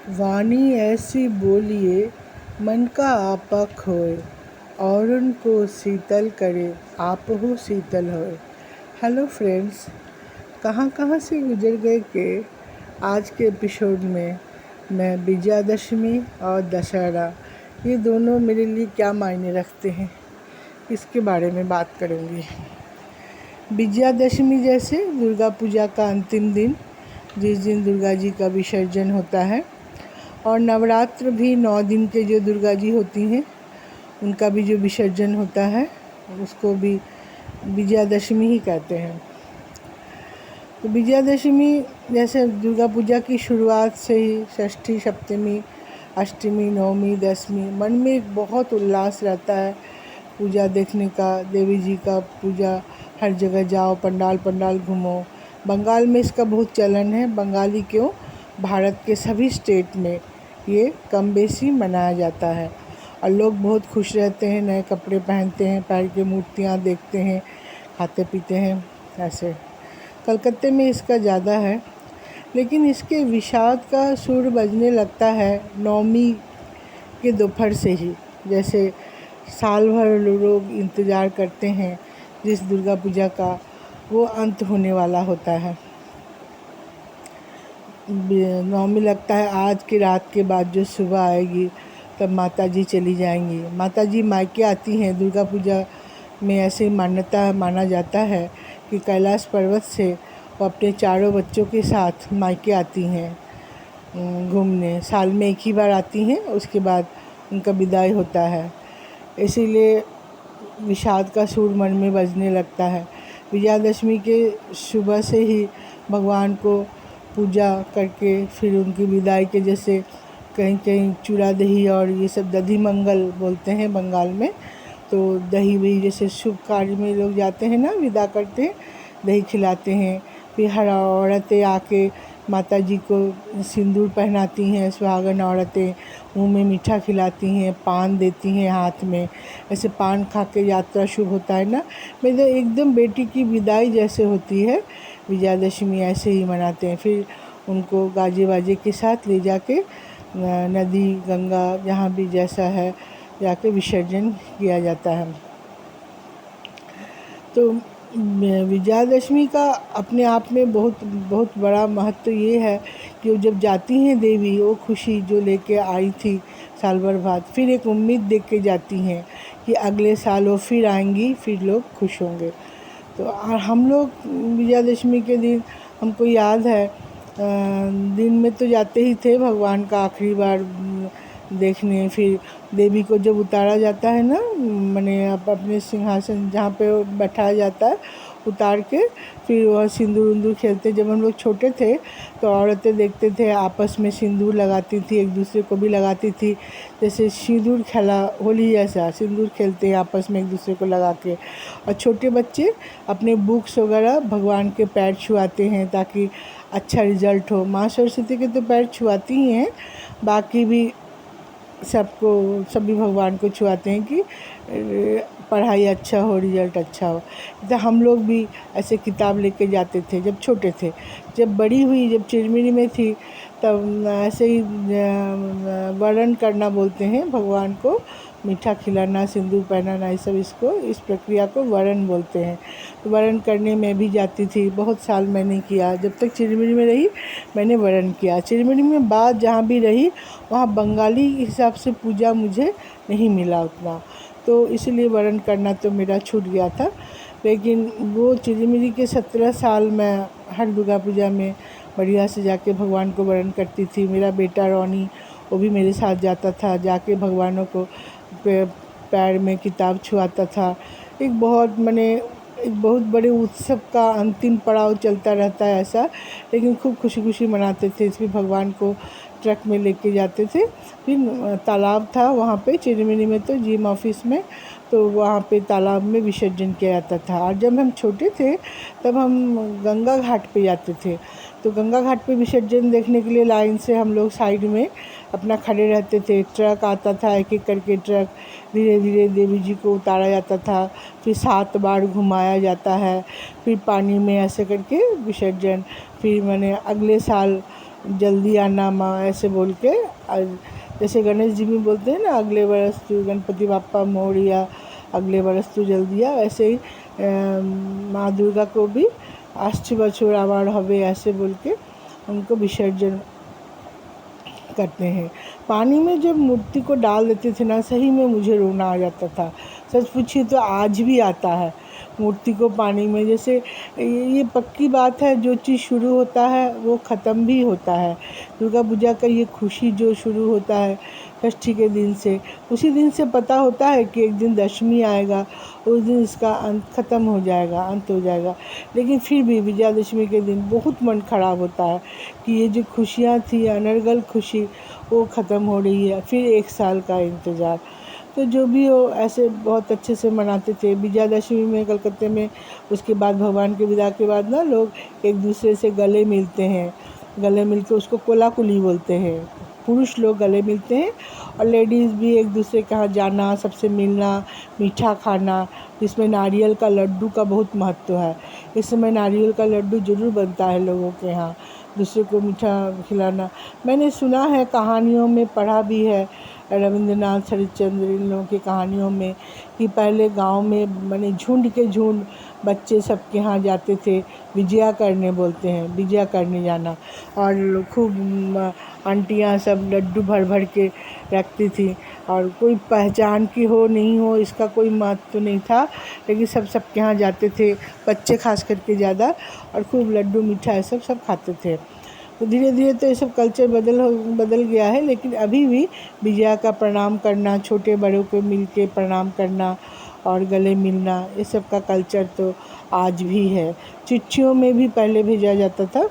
वाणी ऐसी बोलिए मन का आपा खोए, औरन को शीतल करे आपहु शीतल होए। हेलो फ्रेंड्स, कहाँ कहाँ से गुजर गए के आज के एपिसोड में मैं विजयादशमी और दशहरा ये दोनों मेरे लिए क्या मायने रखते हैं इसके बारे में बात करूँगी। विजयादशमी जैसे दुर्गा पूजा का अंतिम दिन, जिस दिन दुर्गा जी का विसर्जन होता है, और नवरात्र भी 9 दिन के जो दुर्गा जी होती हैं उनका भी जो विसर्जन होता है उसको भी विजयादशमी ही कहते हैं। तो विजयादशमी जैसे दुर्गा पूजा की शुरुआत से ही षष्ठी, सप्तमी, अष्टमी, नवमी, दशमी मन में एक बहुत उल्लास रहता है पूजा देखने का, देवी जी का पूजा। हर जगह जाओ, पंडाल पंडाल घूमो। बंगाल में इसका बहुत चलन है। बंगाली क्यों, भारत के सभी स्टेट में ये कम बेशी मनाया जाता है और लोग बहुत खुश रहते हैं, नए कपड़े पहनते हैं, पैर की मूर्तियाँ देखते हैं, खाते पीते हैं। ऐसे कलकत्ते में इसका ज़्यादा है, लेकिन इसके विषाद का सुर बजने लगता है नवमी के दोपहर से ही। जैसे साल भर लोग इंतज़ार करते हैं जिस दुर्गा पूजा का, वो अंत होने वाला होता है। नवमी लगता है आज की रात के बाद जो सुबह आएगी तब माता जी चली जाएंगी। माता जी मायके आती हैं दुर्गा पूजा में। ऐसे मान्यता माना जाता है कि कैलाश पर्वत से वो अपने चारों बच्चों के साथ मायके आती हैं घूमने। साल में एक ही बार आती हैं, उसके बाद उनका विदाई होता है। इसीलिए विषाद का सुर मन में बजने लगता है। विजयादशमी के सुबह से ही भगवान को पूजा करके फिर उनकी विदाई के, जैसे कहीं कहीं चूड़ा दही और ये सब दधी मंगल बोलते हैं बंगाल में, तो दही वही जैसे शुभ कार्य में लोग जाते हैं ना, विदा करते हैं, दही खिलाते हैं। फिर हर औरतें आके माता जी को सिंदूर पहनाती हैं, सुहागन औरतें मुंह में मीठा खिलाती हैं, पान देती हैं हाथ में। ऐसे पान खा के यात्रा शुभ होता है ना, मेरे एकदम बेटी की विदाई जैसे होती है। विजयादशमी ऐसे ही मनाते हैं। फिर उनको गाजे बाजे के साथ ले जाके नदी, गंगा, जहाँ भी जैसा है जाके विसर्जन किया जाता है। तो विजयादशमी का अपने आप में बहुत बहुत बड़ा महत्व ये है कि वो जब जाती हैं देवी, वो खुशी जो लेके आई थी साल भर बाद, फिर एक उम्मीद देख के जाती हैं कि अगले साल वो फिर आएंगी, फिर लोग खुश होंगे। तो हम लोग विजयादशमी के दिन, हमको याद है दिन में तो जाते ही थे भगवान का आखिरी बार देखने। फिर देवी को जब उतारा जाता है ना, माने अपने सिंहासन जहाँ पे बैठाया जाता है, उतार के फिर वह सिंदूर उंदूर खेलते। जब हम लोग छोटे थे तो औरतें देखते थे आपस में सिंदूर लगाती थी, एक दूसरे को भी लगाती थी। जैसे सिंदूर खेला, होली जैसा सिंदूर खेलते हैं आपस में एक दूसरे को लगा के। और छोटे बच्चे अपने बुक्स वगैरह भगवान के पैर छुआते हैं ताकि अच्छा रिज़ल्ट हो। माँ सरस्वती के तो पैर छुआती ही हैं, बाकी भी सबको, सभी भगवान को छुआते हैं कि पढ़ाई अच्छा हो, रिज़ल्ट अच्छा हो। तो हम लोग भी ऐसे किताब लेके जाते थे जब छोटे थे। जब बड़ी हुई, जब चिरमिरी में थी, तब ऐसे ही वरण करना बोलते हैं भगवान को, मीठा खिलाना, सिंदूर पहनाना, ये सब, इसको, इस प्रक्रिया को वरण बोलते हैं। तो वरण करने में भी जाती थी। बहुत साल मैंने किया, जब तक चिरमिरी में रही मैंने वरण किया। चिरमिरी में बाद जहाँ भी रही वहाँ बंगाली हिसाब से पूजा मुझे नहीं मिला उतना, तो इसलिए वरण करना तो मेरा छूट गया था। लेकिन वो चिरमिरी के 17 साल मैं हर दुर्गा पूजा में बढ़िया से जाके भगवान को वरण करती थी। मेरा बेटा रोनी, वो भी मेरे साथ जाता था, जाके भगवानों को पैर में किताब छुआता था। एक बहुत एक बहुत बड़े उत्सव का अंतिम पड़ाव चलता रहता है ऐसा, लेकिन खूब खुशी खुशी मनाते थे। इसमें भगवान को ट्रक में लेके जाते थे। फिर तालाब था वहाँ पे चिरमिरी में, तो जिम ऑफिस में, तो वहाँ पे तालाब में विसर्जन किया जाता था। और जब हम छोटे थे तब हम गंगा घाट पे जाते थे। तो गंगा घाट पे विसर्जन देखने के लिए लाइन से हम लोग साइड में अपना खड़े रहते थे। ट्रक आता था, एक एक करके ट्रक, धीरे धीरे देवी जी को उतारा जाता था। फिर 7 बार घुमाया जाता है, फिर पानी में ऐसे करके विसर्जन। फिर मैंने अगले साल जल्दी आना माँ ऐसे बोल के। जैसे गणेश जी भी बोलते हैं ना, अगले बरस तू गणपति बाप्पा मोरया, अगले बरस तू जल्दी आ, वैसे ही माँ दुर्गा को भी आष्टी बछर आबार हबे ऐसे बोल के उनको विसर्जन करते हैं। पानी में जब मूर्ति को डाल देते थे ना, सही में मुझे रोना आ जाता था। सच पूछिए तो आज भी आता है मूर्ति को पानी में। जैसे ये पक्की बात है, जो चीज़ शुरू होता है वो ख़त्म भी होता है। दुर्गा पूजा का ये खुशी जो शुरू होता है षष्ठी के दिन से, उसी दिन से पता होता है कि एक दिन दशमी आएगा, उस दिन इसका अंत ख़त्म हो जाएगा, अंत हो जाएगा। लेकिन फिर भी विजयादशमी के दिन बहुत मन ख़राब होता है कि ये जो खुशियाँ थी, अनर्गल खुशी, वो ख़त्म हो रही है। फिर एक साल का इंतज़ार। तो जो भी हो, ऐसे बहुत अच्छे से मनाते थे विजयादशमी में कलकत्ते में। उसके बाद भगवान के विदा के बाद ना लोग एक दूसरे से गले मिलते हैं, गले मिलकर उसको कोलाकुली बोलते हैं। पुरुष लोग गले मिलते हैं और लेडीज़ भी एक दूसरे के यहाँ जाना, सबसे मिलना, मीठा खाना, जिसमें नारियल का लड्डू का बहुत महत्व है। इस समय नारियल का लड्डू ज़रूर बनता है लोगों के यहाँ, दूसरे को मीठा खिलाना। मैंने सुना है, कहानियों में पढ़ा भी है, रविंद्रनाथ हरिश्चंद्र इन लोगों की कहानियों में, कि पहले गांव में माने झुंड के झुंड बच्चे सबके यहाँ जाते थे, विजया करने बोलते हैं, विजया करने जाना। और खूब आंटियाँ सब लड्डू भर भर के रखती थी, और कोई पहचान की हो नहीं हो इसका कोई महत्व नहीं था, लेकिन सबके यहाँ जाते थे, बच्चे खास करके ज़्यादा, और खूब लड्डू मीठा सब खाते थे। तो धीरे धीरे तो ये सब कल्चर बदल गया है, लेकिन अभी भी विजया का प्रणाम करना, छोटे बड़ों को मिल के प्रणाम करना और गले मिलना, ये सब का कल्चर तो आज भी है। चिट्ठियों में भी पहले भेजा जाता था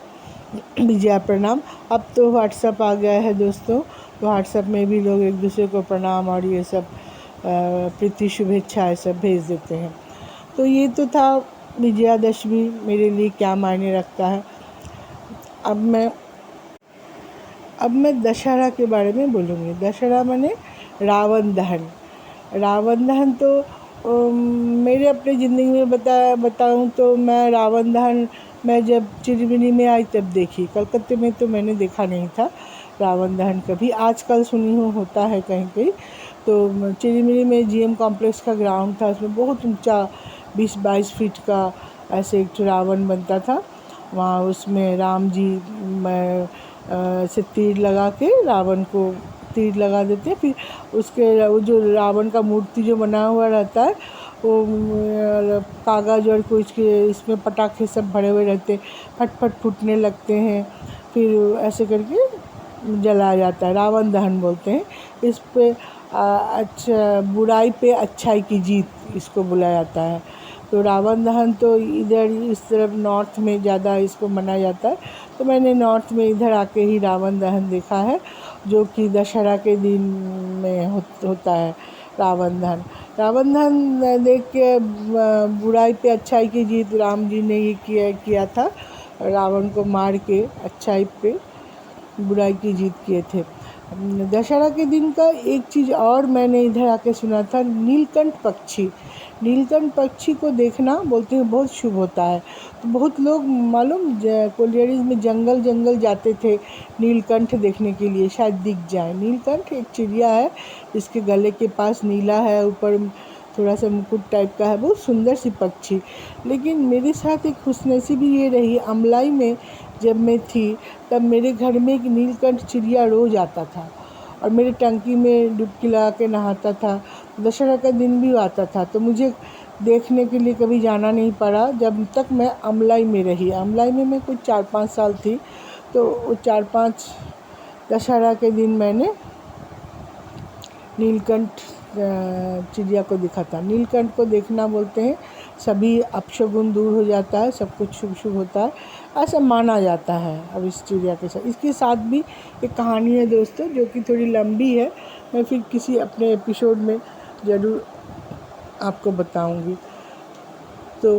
विजया प्रणाम। अब तो व्हाट्सएप आ गया है दोस्तों, तो व्हाट्सएप में भी लोग एक दूसरे को प्रणाम और ये सब प्रीति शुभेच्छा ये सब भेज देते हैं। तो ये तो था विजयादशमी मेरे लिए क्या मायने रखता है। अब मैं दशहरा के बारे में बोलूँगी। दशहरा माने रावण दहन। रावण दहन तो मेरे अपने ज़िंदगी में बताऊँ तो मैं रावण दहन मैं जब चिरमिरी में आई तब देखी। कलकत्ते में तो मैंने देखा नहीं था रावण दहन कभी, आजकल सुनी हूँ होता है कहीं कहीं। तो चिरमिरी में जीएम कॉम्प्लेक्स का ग्राउंड था, उसमें बहुत ऊंचा 20-22 फीट का ऐसे एक रावण बनता था वहाँ। उसमें राम जी से तीर लगा के रावण को तीर लगा देते हैं, फिर उसके वो जो रावण का मूर्ति जो बना हुआ रहता है वो कागज़ और कुछ के इसमें पटाखे सब भरे हुए रहते, फट फट फूटने लगते हैं, फिर ऐसे करके जलाया जाता है। रावण दहन बोलते हैं इस पे। अच्छा, बुराई पे अच्छाई की जीत इसको बुलाया जाता है। तो रावण दहन तो इधर इस तरफ नॉर्थ में ज़्यादा इसको मनाया जाता है, तो मैंने नॉर्थ में इधर आके ही रावण दहन देखा है, जो कि दशहरा के दिन में होता है रावण दहन। रावण दहन देख के बुराई पे अच्छाई की जीत राम जी ने ये किया था, रावण को मार के अच्छाई पे बुराई की जीत किए थे। दशहरा के दिन का एक चीज़ और मैंने इधर आके सुना था, नीलकंठ पक्षी। नीलकंठ पक्षी को देखना बोलते हैं बहुत शुभ होता है। तो बहुत लोग मालूम कोलियरीज में जंगल जाते थे नीलकंठ देखने के लिए, शायद दिख जाए। नीलकंठ एक चिड़िया है जिसके गले के पास नीला है, ऊपर थोड़ा सा मुकुट टाइप का है, बहुत सुंदर सी पक्षी। लेकिन मेरे साथ एक खुशनसीबी ये रही, अमलाई में जब मैं थी तब मेरे घर में एक नीलकंठ चिड़िया रोज़ आता था और मेरे टंकी में डुबकी लगा के नहाता था। दशहरा का दिन भी आता था, तो मुझे देखने के लिए कभी जाना नहीं पड़ा जब तक मैं अमलाई में रही। अमलाई में मैं कुछ 4-5 साल थी, तो 4-5 दशहरा के दिन मैंने नीलकंठ चिड़िया को देखा था। नीलकंठ को देखना बोलते हैं सभी अपशगुन दूर हो जाता है, सब कुछ शुभ शुभ होता है, ऐसा माना जाता है। अब इस चिड़िया के साथ इसके साथ भी एक कहानी है दोस्तों, जो कि थोड़ी लंबी है, मैं फिर किसी अपने एपिसोड में ज़रूर आपको बताऊंगी। तो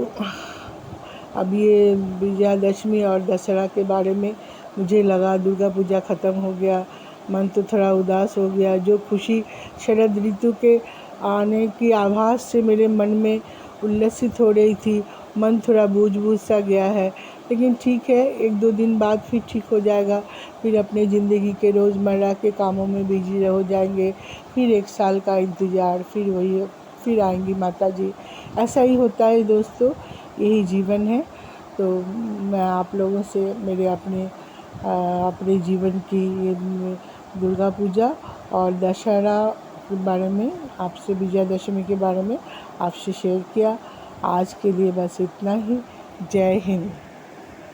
अब ये विजयादशमी और दशहरा के बारे में मुझे लगा दुर्गा पूजा ख़त्म हो गया, मन तो थोड़ा उदास हो गया। जो खुशी शरद ऋतु के आने की आभास से मेरे मन में उल्लसित हो रही थी, मन थोड़ा बूझ सा गया है। लेकिन ठीक है, 1-2 दिन बाद फिर ठीक हो जाएगा। फिर अपने ज़िंदगी के रोज़मर्रा के कामों में बिज़ी हो जाएंगे। फिर 1 साल का इंतज़ार, फिर वही, फिर आएंगी माता जी। ऐसा ही होता है दोस्तों, यही जीवन है। तो मैं आप लोगों से मेरे अपने जीवन की ये दुर्गा पूजा और दशहरा के बारे में आपसे, विजयादशमी के बारे में आपसे शेयर किया। आज के लिए बस इतना ही। जय हिंद।